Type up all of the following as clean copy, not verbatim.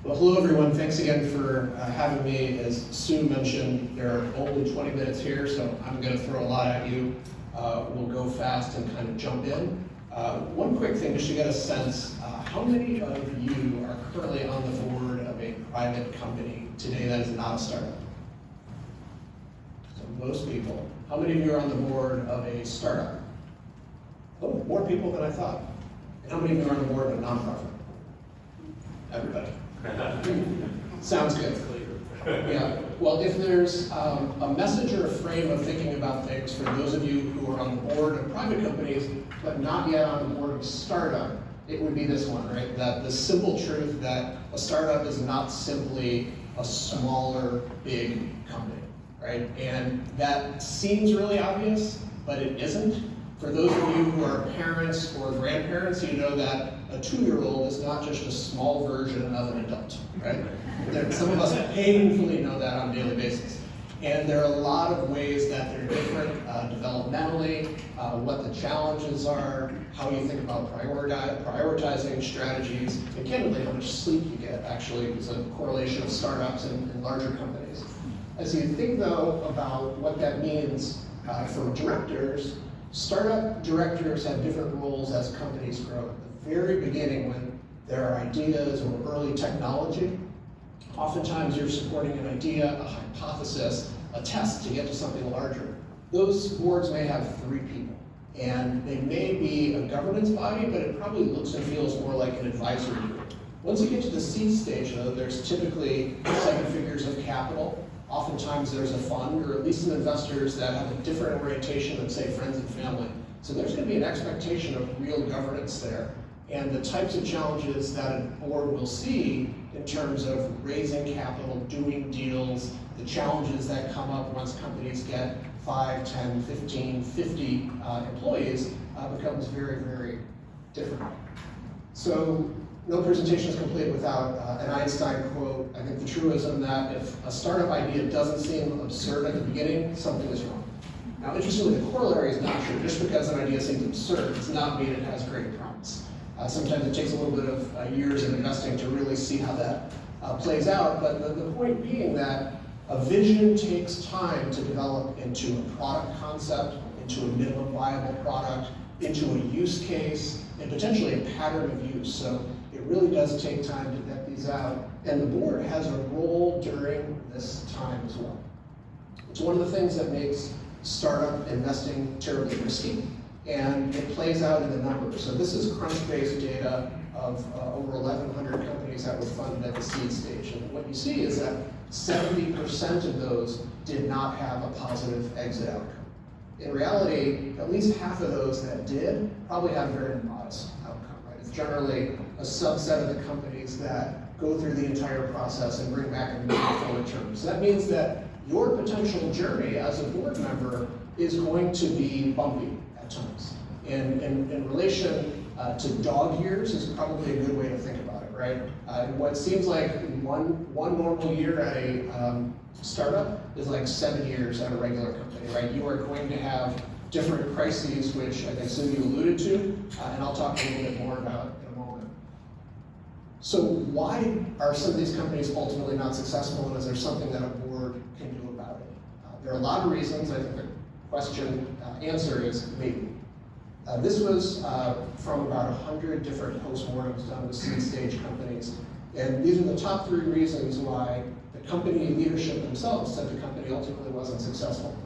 Well, hello everyone. Thanks again for having me. As Sue mentioned, there are only 20 minutes here, so I'm going to throw a lot at you. We'll go fast and kind of jump in. One quick thing, just to get a sense, how many of you are currently on the board of a private company today that is not a startup? So most people. How many of you are on the board of a startup? Oh, more people than I thought. And how many of you are on the board of a nonprofit? Everybody. Sounds good. Yeah. Well, if there's a message or a frame of thinking about things for those of you who are on the board of private companies, but not yet on the board of a startup, it would be this one, right? That the simple truth that a startup is not simply a smaller, big company, right? And that seems really obvious, but it isn't. For those of you who are parents or grandparents, you know that a 2-year-old is not just a small version of an adult, right? Some of us painfully know that on a daily basis. And there are a lot of ways that they're different developmentally, what the challenges are, how you think about prioritizing strategies, and candidly how much sleep you get. Actually, it's a correlation of startups and larger companies. As you think, though, about what that means for directors, startup directors have different roles as companies grow. At the very beginning, when there are ideas or early technology, oftentimes you're supporting an idea, a hypothesis, a test to get to something larger. Those boards may have 3 people, and they may be a governance body, but it probably looks and feels more like an advisory group. Once you get to the seed stage, though, there's typically 7 figures of capital. Oftentimes there's a fund, or at least some investors that have a different orientation than, say, friends and family. So there's going to be an expectation of real governance there. And the types of challenges that a board will see in terms of raising capital, doing deals, the challenges that come up once companies get 5, 10, 15, 50 employees becomes very, very different. So no presentation is complete without an Einstein quote. I think the truism that if a startup idea doesn't seem absurd at the beginning, something is wrong. Now, interestingly, the corollary is not true. Just because an idea seems absurd does not mean it has great promise. Sometimes it takes a little bit of years of investing to really see how that plays out, but the point being that a vision takes time to develop into a product concept, into a minimum viable product, into a use case, and potentially a pattern of use. So it really does take time to vet these out, and the board has a role during this time as well. It's one of the things that makes startup investing terribly risky, and it plays out in the numbers. So this is Crunchbase data of over 1,100 companies that were funded at the seed stage, and what you see is that 70% of those did not have a positive exit outcome. In reality, at least half of those that did probably had a very modest outcome, right? It's generally a subset of the companies that go through the entire process and bring back a meaningful return. So that means that your potential journey as a board member is going to be bumpy at times. In relation to dog years is probably a good way to think about it, right? What seems like one normal year at a startup is like 7 years at a regular company, right? You are going to have different crises, which I think Cindy alluded to, and I'll talk a little bit more about in a moment. So why are some of these companies ultimately not successful, and is there something that a board can do about it? There are a lot of reasons. I think the question answer is maybe. This was from about 100 different postmortems done with seed stage companies, and these are the top 3 reasons why the company leadership themselves said the company ultimately wasn't successful.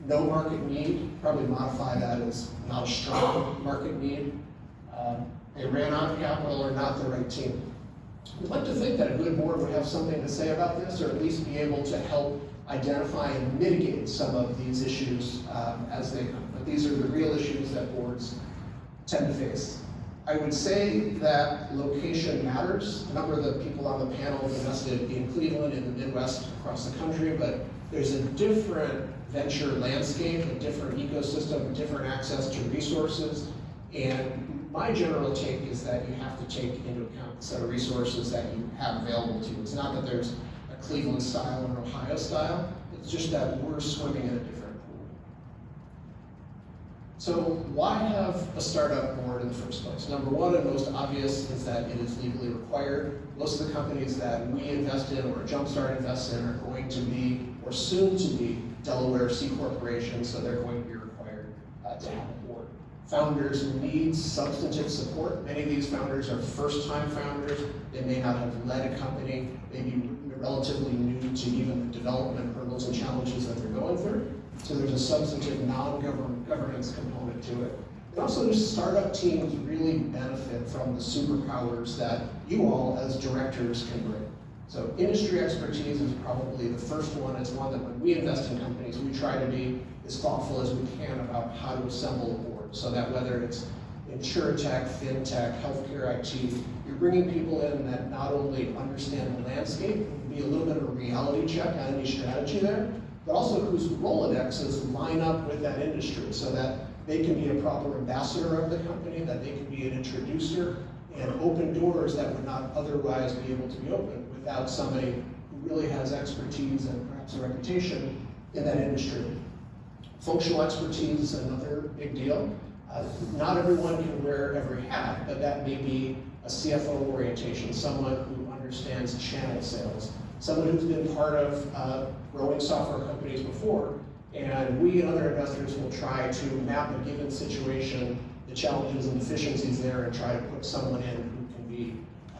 No market need, probably modify that as not a strong market need. They ran out of capital or not the right team. We'd like to think that a good board would have something to say about this, or at least be able to help identify and mitigate some of these issues as they come. But these are the real issues that boards tend to face. I would say that location matters. A number of the people on the panel have invested in Cleveland, in the Midwest, across the country, but there's a different venture landscape, a different ecosystem, a different access to resources, and my general take is that you have to take into account the set of resources that you have available to you. It's not that there's a Cleveland style or an Ohio style, it's just that we're swimming in a different pool. So why have a startup board in the first place? Number one and most obvious is that it is legally required. Most of the companies that we invest in or Jumpstart invests in are going to be, or soon to be, Delaware C corporations, so they're going to be required to have a board. Founders need substantive support. Many of these founders are first-time founders. They may not have led a company, maybe relatively new to even the development hurdles and challenges that they're going through. So there's a substantive non-governance component to it. And also, the startup teams really benefit from the superpowers that you all as directors can bring. So industry expertise is probably the first one. It's one that when we invest in companies, we try to be as thoughtful as we can about how to assemble a board, so that whether it's insurtech, fintech, healthcare, IT, you're bringing people in that not only understand the landscape, be a little bit of a reality check on any strategy there, but also whose Rolodexes line up with that industry so that they can be a proper ambassador of the company, that they can be an introducer and open doors that would not otherwise be able to be opened without somebody who really has expertise and perhaps a reputation in that industry. Functional expertise is another big deal. Not everyone can wear every hat, but that may be a CFO orientation, someone who understands channel sales, someone who's been part of growing software companies before, and we and other investors will try to map a given situation, the challenges and deficiencies there, and try to put someone in who can be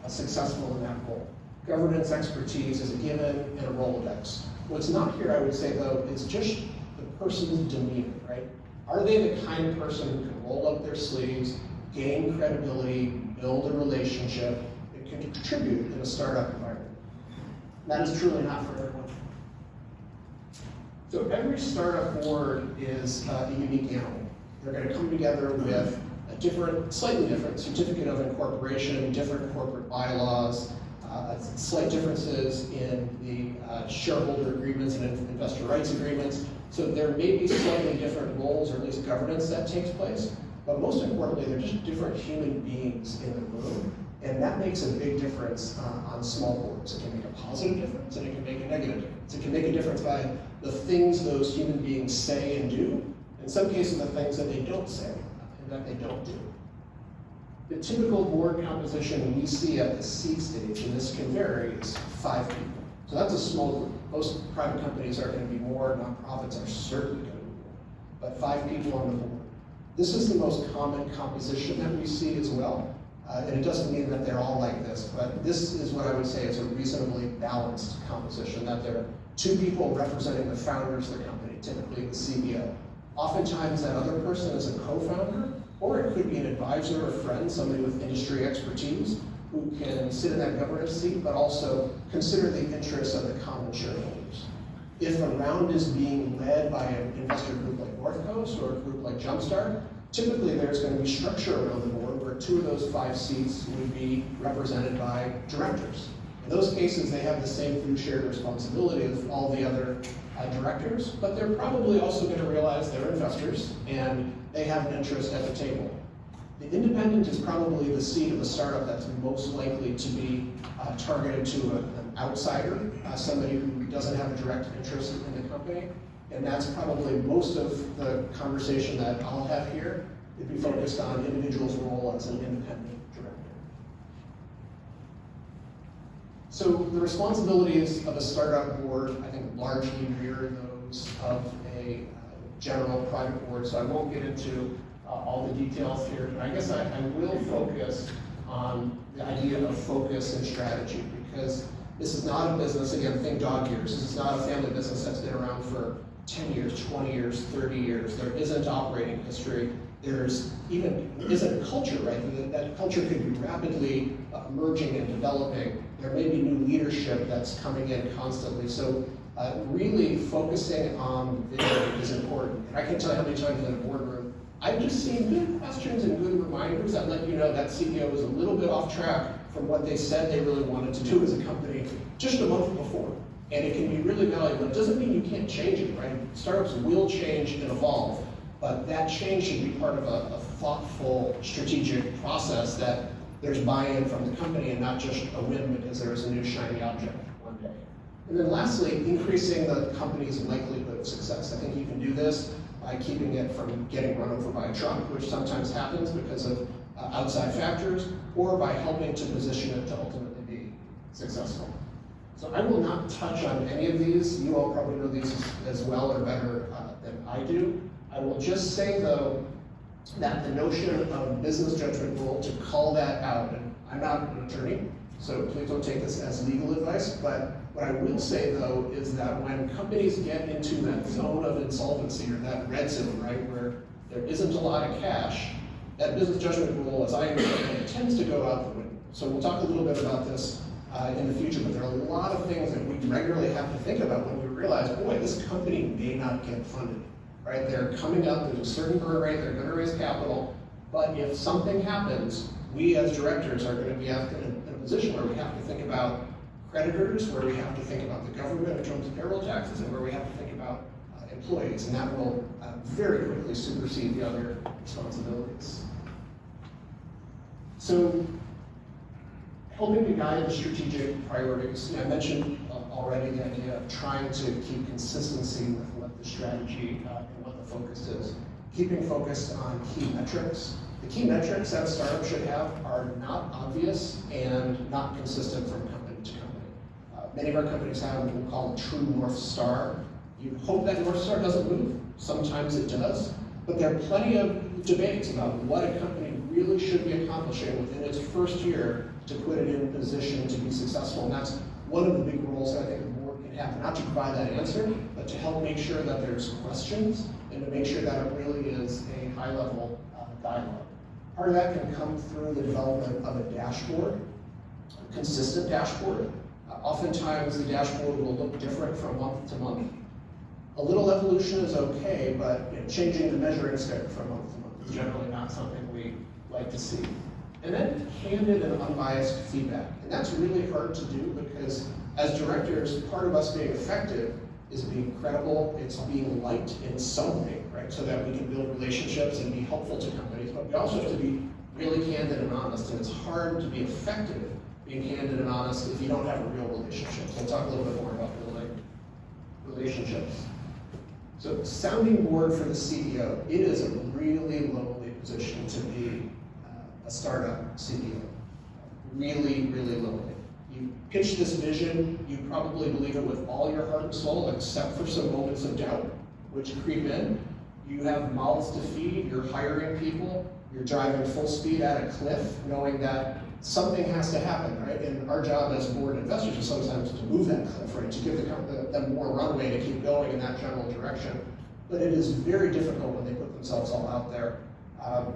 successful in that role. Governance expertise is a given in a Rolodex. What's not here, I would say, though, is just the person's demeanor, right? Are they the kind of person who can roll up their sleeves, gain credibility, build a relationship, and can contribute in a startup environment? That is truly not for everyone. So every startup board is a unique animal. They're going to come together with a different, slightly different certificate of incorporation, different corporate bylaws, slight differences in the shareholder agreements and investor rights agreements. So there may be slightly different roles, or at least governance that takes place. But most importantly, they're just different human beings in the room. And that makes a big difference on small boards. It can make a positive difference, and it can make a negative difference. It can make a difference by the things those human beings say and do, in some cases the things that they don't say and that they don't do. The typical board composition we see at the seed stage, and this can vary, is 5 people. So that's a small group. Most private companies are going to be more, nonprofits are certainly going to be more, but 5 people on the board. This is the most common composition that we see as well. And it doesn't mean that they're all like this, but this is what I would say is a reasonably balanced composition, that there are 2 people representing the founders of the company, typically the CEO. Oftentimes that other person is a co-founder, or it could be an advisor or friend, somebody with industry expertise, who can sit in that governance seat, but also consider the interests of the common shareholders. If a round is being led by an investor group like North Coast or a group like Jumpstart, typically there's going to be structure around the board where 2 of those 5 seats would be represented by directors. In those cases, they have the same fiduciary responsibility as all the other directors, but they're probably also going to realize they're investors and they have an interest at the table. The independent is probably the seat of the startup that's most likely to be targeted to an outsider, somebody who doesn't have a direct interest in the company. And that's probably most of the conversation that I'll have here. It'd be focused on individual's role as an independent director. So the responsibilities of a startup board, I think, largely mirror those of a general private board. So I won't get into all the details here, but I guess I will focus on the idea of focus and strategy, because this is not a business, again, think dog years. This is not a family business that's been around for 10 years, 20 years, 30 years. There isn't operating history. There's even isn't culture, right? That culture could be rapidly emerging and developing. There may be new leadership that's coming in constantly. So really focusing on vision is important. And I can tell you how many times in a boardroom, I've just seen good questions and good reminders that let you know that CEO was a little bit off track from what they said they really wanted to do as a company just a month before. And it can be really valuable. It doesn't mean you can't change it, right? Startups will change and evolve, but that change should be part of a thoughtful, strategic process that there's buy-in from the company and not just a whim because there is a new shiny object one day. And then lastly, increasing the company's likelihood of success. I think you can do this by keeping it from getting run over by a truck, which sometimes happens because of outside factors, or by helping to position it to ultimately be successful. So I will not touch on any of these. You all probably know these as well or better than I do. I will just say, though, that the notion of business judgment rule, to call that out, and I'm not an attorney, so please don't take this as legal advice, but what I will say, though, is that when companies get into that zone of insolvency, or that red zone, right, where there isn't a lot of cash, that business judgment rule, as I understand it, tends to go out the window. So we'll talk a little bit about this in the future, but there are a lot of things that we regularly have to think about when we realize, boy, this company may not get funded, right? They're coming up, there's a certain burn rate, they're gonna raise capital, but if something happens, we as directors are gonna be in a position where we have to think about creditors, where we have to think about the government in terms of payroll taxes, and where we have to think about employees, and that will very quickly supersede the other responsibilities. So, helping to guide the strategic priorities. I mentioned already the idea of trying to keep consistency with what the strategy and what the focus is. Keeping focused on key metrics. The key metrics that a startup should have are not obvious and not consistent from company to company. Many of our companies have what we'll call a true North Star. You hope that North Star doesn't move. Sometimes it does. But there are plenty of debates about what a company really should be accomplishing within its first year to put it in a position to be successful. And that's one of the big roles that I think the board can have, not to provide that answer, but to help make sure that there's questions and to make sure that it really is a high-level dialogue. Part of that can come through the development of a dashboard, a consistent dashboard. Oftentimes, the dashboard will look different from month to month. A little evolution is okay, but changing the measuring stick from month to month is generally not something we like to see. And then candid and unbiased feedback. And that's really hard to do because as directors, part of us being effective is being credible, it's being liked in some way, right? So that we can build relationships and be helpful to companies, but we also have to be really candid and honest. And it's hard to be effective being candid and honest if you don't have a real relationship. So we'll talk a little bit more about building relationships. So sounding board for the CEO, it is a really lonely position to be a startup CEO. Really, really lonely. You pitch this vision, you probably believe it with all your heart and soul, except for some moments of doubt, which creep in. You have mouths to feed, you're hiring people, you're driving full speed at a cliff, knowing that something has to happen, right? And our job as board investors is sometimes to move that cliff, right? To give them more runway to keep going in that general direction. But it is very difficult when they put themselves all out there.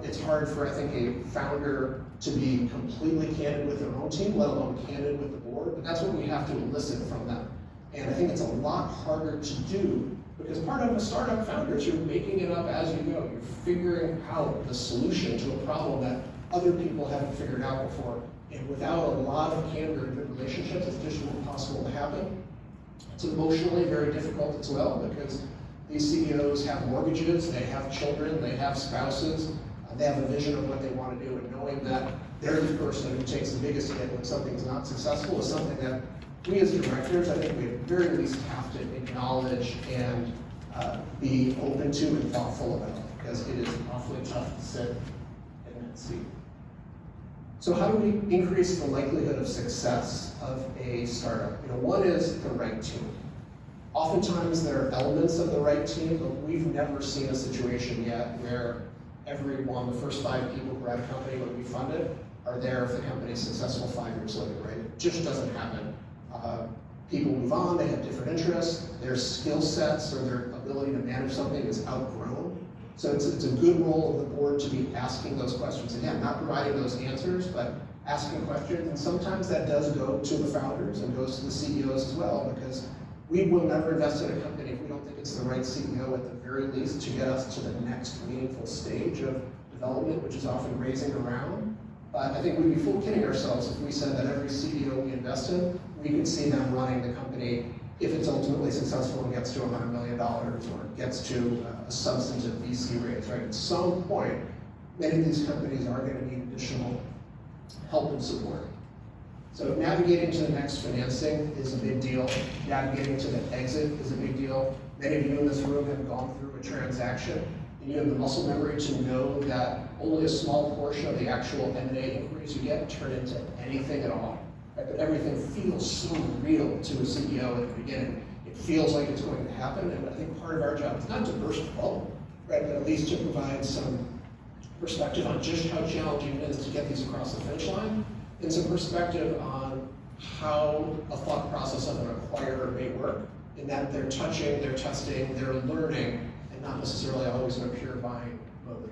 It's hard for, I think, a founder to be completely candid with their own team, let alone candid with the board, but that's what we have to elicit from them. And I think it's a lot harder to do because part of a startup founder is you're making it up as you go. You're figuring out the solution to a problem that other people haven't figured out before. And without a lot of candor and good relationships, it's just not possible to happen. It's emotionally very difficult as well because these CEOs have mortgages, they have children, they have spouses, they have a vision of what they want to do, and knowing that they're the person who takes the biggest hit when something's not successful is something that we as directors, I think we at the very least have to acknowledge and be open to and thoughtful about, because it is awfully tough to sit in that seat. So how do we increase the likelihood of success of a startup? One is the right team. Oftentimes there are elements of the right team, but we've never seen a situation yet where everyone, the first 5 people who are at a company when we fund it, are there if the company is successful 5 years later, right? It just doesn't happen. People move on, they have different interests, their skill sets or their ability to manage something is outgrown. So it's a good role of the board to be asking those questions. Again, not providing those answers, but asking questions, and sometimes that does go to the founders and goes to the CEOs as well, because we will never invest in a company if we don't think it's the right CEO at the very least to get us to the next meaningful stage of development, which is often raising around. But I think we'd be full kidding ourselves if we said that every CEO we invest in, we could see them running the company if it's ultimately successful and gets to $100 million or gets to a substantive VC raise, right? At some point, many of these companies are going to need additional help and support. So navigating to the next financing is a big deal. Navigating to the exit is a big deal. Many of you in this room have gone through a transaction, and you have the muscle memory to know that only a small portion of the actual M&A inquiries you get turn into anything at all. Right? But everything feels so real to a CEO at the beginning. It feels like it's going to happen, and I think part of our job is not to burst the bubble, right? But at least to provide some perspective on just how challenging it is to get these across the finish line, and some perspective on how a thought process of an acquirer may work, in that they're touching, they're testing, they're learning, and not necessarily always in a pure buying mode.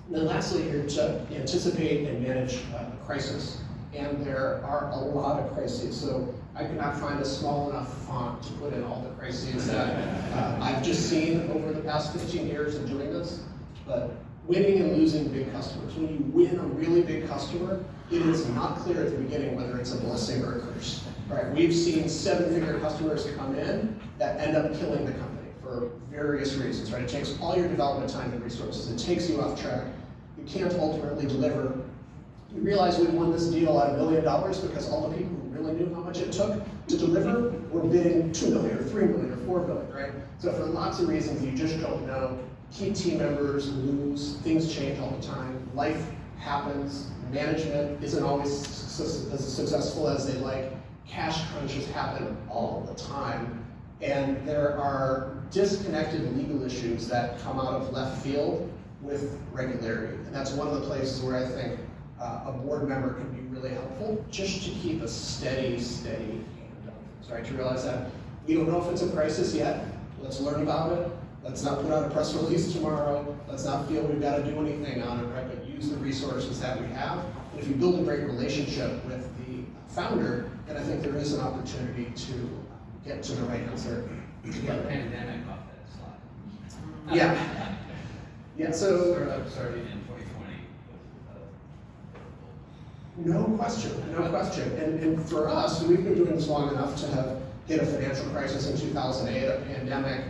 And then lastly, here to anticipate and manage a crisis. And there are a lot of crises. So I could not find a small enough font to put in all the crises that I've just seen over the past 15 years of doing this. But winning and losing big customers. When you win a really big customer, it is not clear at the beginning whether it's a blessing or a curse. Right? We've seen 7-figure customers come in that end up killing the company for various reasons. Right? It takes all your development time and resources. It takes you off track. You can't ultimately deliver. You realize we won this deal at $1 million because all the people who really knew how much it took to deliver were bidding $2 million or $3 million or $4 million, right? So for lots of reasons you just don't know. Key team members lose, things change all the time, life happens, management isn't always as successful as they like, cash crunches happen all the time, and there are disconnected legal issues that come out of left field with regularity. And that's one of the places where I think a board member can be really helpful, just to keep a steady hand on things, right? To realize that we don't know if it's a crisis yet, let's learn about it. Let's not put out a press release tomorrow. Let's not feel we've got to do anything on it, right? But use the resources that we have. And if you build a great relationship with the founder, then I think there is an opportunity to get to the right answer together. The pandemic off that slide. Yeah. Yeah, so. Starting in 2020. No question. And for us, we've been doing this long enough to have hit a financial crisis in 2008, a pandemic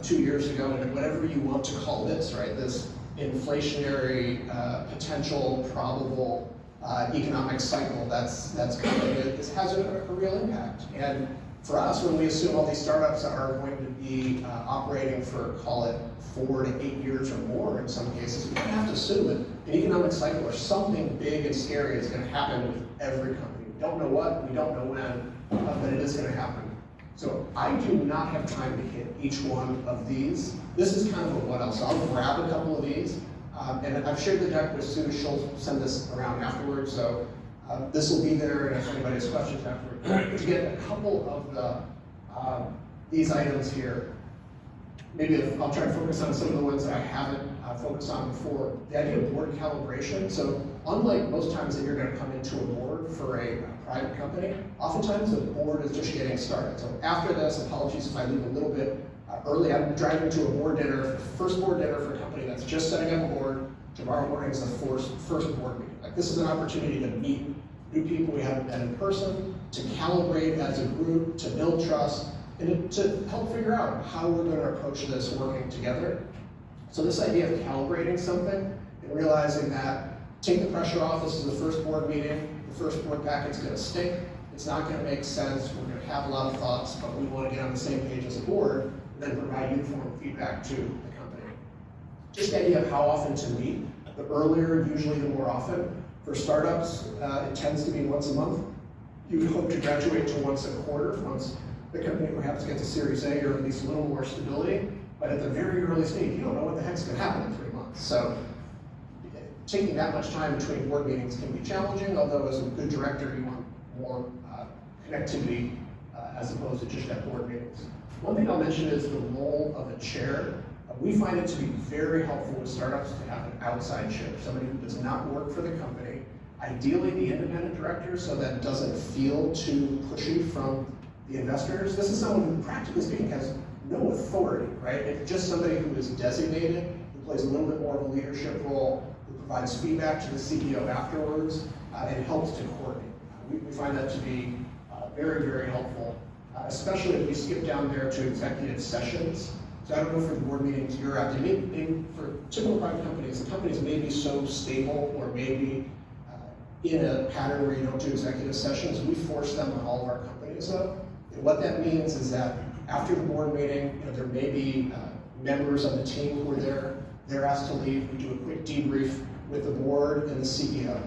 2 years ago, and whatever you want to call this, right? This inflationary, potential, probable economic cycle that's coming. This has a real impact. And for us, when we assume all these startups are going to be operating for, call it, 4 to 8 years or more in some cases, we don't have to assume that an economic cycle or something big and scary is going to happen with every company. We don't know what, we don't know when, but it is going to happen. So I do not have time to hit each one of these. This is kind of a what else. So I'll grab a couple of these. And I've shared the deck with Sue. She'll send this around afterwards. So this will be there, and if anybody has questions afterwards. To get a couple of the these items here, maybe I'll try to focus on some of the ones that I haven't focused on before. The idea of board calibration. So unlike most times that you're going to come into a board for a private company, oftentimes the board is just getting started. So after this, apologies if I leave a little bit early. I'm driving to a board dinner, first board dinner for a company that's just setting up a board. Tomorrow morning is the first board meeting. Like, this is an opportunity to meet new people we haven't met in person, to calibrate as a group, to build trust, and to help figure out how we're going to approach this working together. So this idea of calibrating something and realizing that take the pressure off, this is the first board meeting, the first board packet's going to stink, it's not going to make sense, we're going to have a lot of thoughts, but we want to get on the same page as a board, and then provide uniform feedback to the company. Just the idea of how often to meet. The earlier, usually the more often. For startups, it tends to be once a month. You would hope to graduate to once a quarter, once the company perhaps gets a Series A or at least a little more stability. But at the very early stage, you don't know what the heck's going to happen in 3 months. So taking that much time between board meetings can be challenging, although as a good director, you want more connectivity as opposed to just at board meetings. One thing I'll mention is the role of a chair. We find it to be very helpful with startups to have an outside chair, somebody who does not work for the company, ideally the independent director, so that it doesn't feel too pushy from the investors. This is someone who, practically speaking, has no authority, right? It's just somebody who is designated, who plays a little bit more of a leadership role, who provides feedback to the CEO afterwards, and helps to coordinate. We find that to be very, very helpful, especially if we skip down there to executive sessions. So I don't know for the board meetings you're at, for typical private companies, the companies may be so stable or maybe in a pattern where you don't do executive sessions. We force them on all of our companies though. And what that means is that after the board meeting, there may be members of the team who are there. They're asked to leave. We do a quick debrief with the board and the CEO.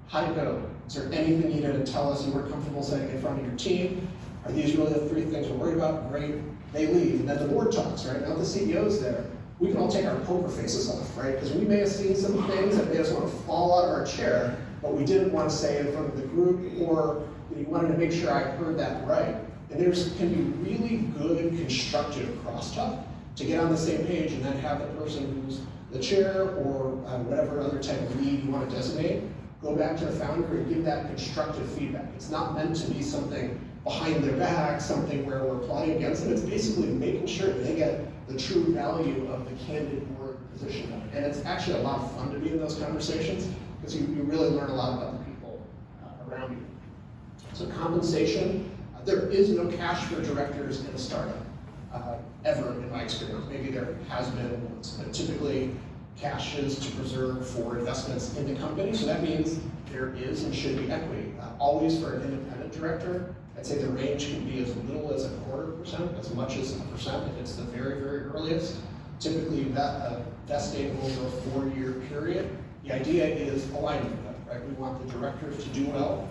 How'd it go? Is there anything you need to tell us you weren't comfortable saying in front of your team? Are these really the 3 things we're worried about? Great. They leave, and then the board talks, right? Now the CEO's there. We can all take our poker faces off, right? Because we may have seen some things that made us want to fall out of our chair, but we didn't want to say in front of the group, or we wanted to make sure I heard that right. And there's can be really good constructive crosstalk to get on the same page and then have the person who's the chair or whatever other type of lead you want to designate, go back to the founder and give that constructive feedback. It's not meant to be something behind their back, something where we're plotting against them. It's basically making sure that they get the true value of the candid board position. And it's actually a lot of fun to be in those conversations because you really learn a lot about the people around you. So compensation, there is no cash for directors in a startup, ever in my experience. Maybe there has been once, but typically cash is to preserve for investments in the company. So that means there is and should be equity. Always for an independent director, I'd say the range can be as little as 0.25%, as much as 1% if it's the very, very earliest. Typically vesting over a 4-year period. The idea is alignment, right? We want the directors to do well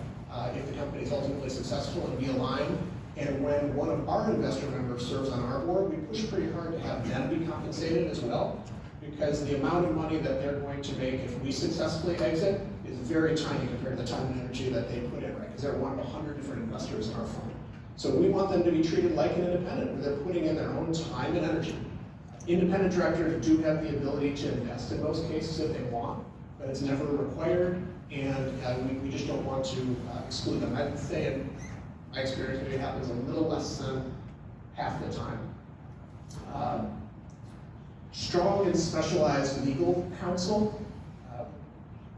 if the company is ultimately successful and be aligned. And when one of our investor members serves on our board, we push pretty hard to have them be compensated as well, because the amount of money that they're going to make if we successfully exit is very tiny compared to the time and energy that they put in, right? Because they're one of 100 different investors in our fund. So we want them to be treated like an independent, where they're putting in their own time and energy. Independent directors do have the ability to invest in most cases if they want, but it's never required, and we just don't want to exclude them. I'd say in my experience, maybe it happens a little less than half the time. Strong and specialized legal counsel.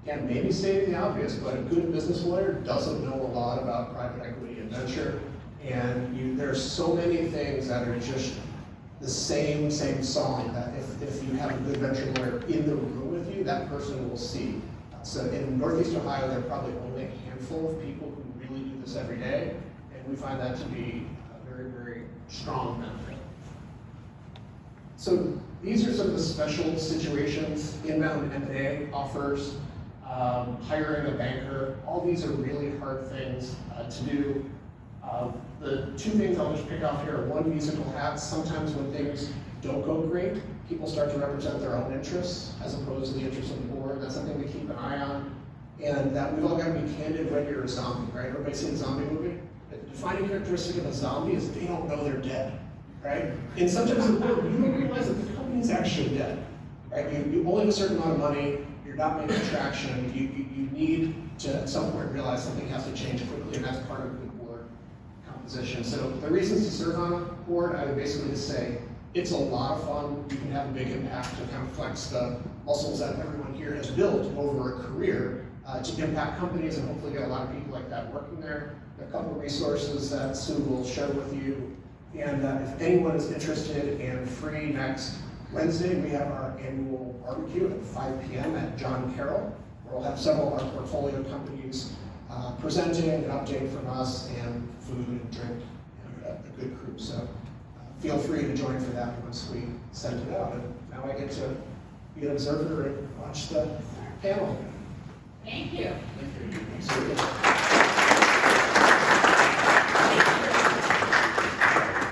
Again, maybe stating the obvious, but a good business lawyer doesn't know a lot about private equity and venture, and there's so many things that are just the same song, that if you have a good venture lawyer in the room with you, that person will see. So in Northeast Ohio, there are probably only a handful of people who really do this every day, and we find that to be a very, very strong benefit. So these are some of the special situations: inbound M&A offers, hiring a banker. All these are really hard things to do. The 2 things I'll just pick off here are: 1, musical hats. Sometimes when things don't go great, people start to represent their own interests as opposed to the interests of the board. That's something to keep an eye on. And that we've all got to be candid when you're a zombie, right? Everybody seen a zombie movie? The defining characteristic of a zombie is they don't know they're dead, right? And sometimes the board, you don't realize that the company's actually dead, right? You only have a certain amount of money, you're not making traction, you need to at some point realize something has to change quickly, and that's part of the board composition. So the reasons to serve on a board, I would basically just say, it's a lot of fun. You can have a big impact to kind of flex the muscles that everyone here has built over a career to impact companies, and hopefully get a lot of people like that working there. There are a couple of resources that Sue will share with you. And if anyone is interested and free next Wednesday, we have our annual barbecue at 5 p.m. at John Carroll, where we'll have several of our portfolio companies presenting, an update from us, and food and drink, and a good crew. So feel free to join for that once we send it out. And now I get to be an observer and watch the panel. Thank you. Thank you.